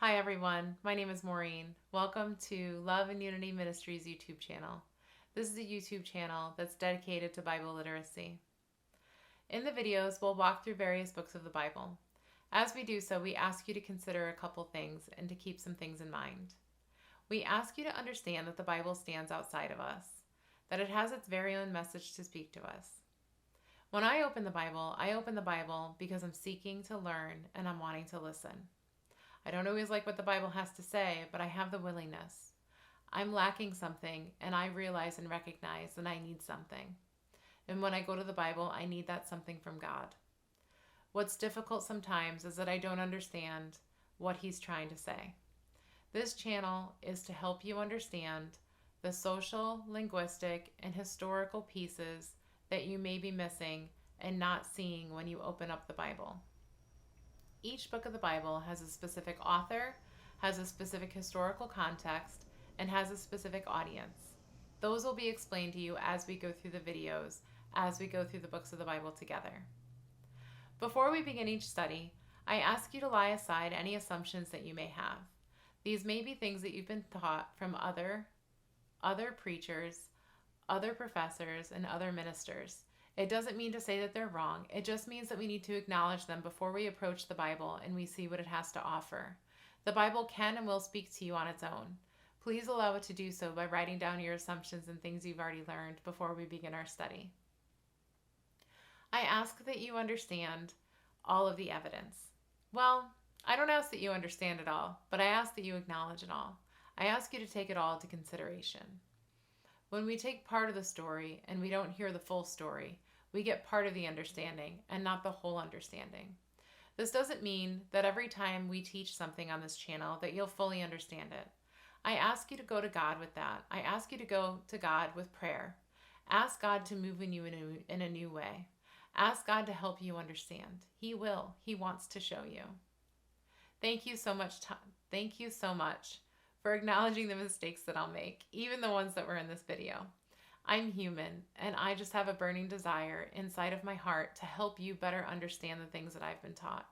Hi everyone, my name is Maureen. Welcome to Love and Unity Ministries YouTube channel. This is a YouTube channel that's dedicated to Bible literacy. In the videos, we'll walk through various books of the Bible. As we do so, we ask you to consider a couple things and to keep some things in mind. We ask you to understand that the Bible stands outside of us, that it has its very own message to speak to us. When I open the Bible because I'm seeking to learn and I'm wanting to listen. I don't always like what the Bible has to say, but I have the willingness. I'm lacking something, and I realize and recognize that I need something. And when I go to the Bible, I need that something from God. What's difficult sometimes is that I don't understand what He's trying to say. This channel is to help you understand the social, linguistic, and historical pieces that you may be missing and not seeing when you open up the Bible. Each book of the Bible has a specific author, has a specific historical context, and has a specific audience. Those will be explained to you as we go through the videos, as we go through the books of the Bible together. Before we begin each study, I ask you to lie aside any assumptions that you may have. These may be things that you've been taught from other preachers, other professors, and other ministers. It doesn't mean to say that they're wrong. It just means that we need to acknowledge them before we approach the Bible and we see what it has to offer. The Bible can and will speak to you on its own. Please allow it to do so by writing down your assumptions and things you've already learned before we begin our study. I ask that you understand all of the evidence. Well, I don't ask that you understand it all, but I ask that you acknowledge it all. I ask you to take it all into consideration. When we take part of the story and we don't hear the full story, we get part of the understanding and not the whole understanding. This doesn't mean that every time we teach something on this channel that you'll fully understand it. I ask you to go to God with that. I ask you to go to God with prayer. Ask God to move in you in a new way. Ask God to help you understand. He will. He wants to show you. Thank you so much for acknowledging the mistakes that I'll make, even the ones that were in this video. I'm human, and I just have a burning desire inside of my heart to help you better understand the things that I've been taught,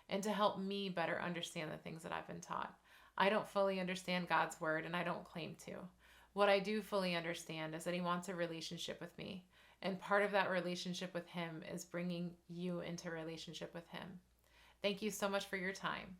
and to help me better understand the things that I've been taught. I don't fully understand God's word, and I don't claim to. What I do fully understand is that He wants a relationship with me, and part of that relationship with Him is bringing you into a relationship with Him. Thank you so much for your time.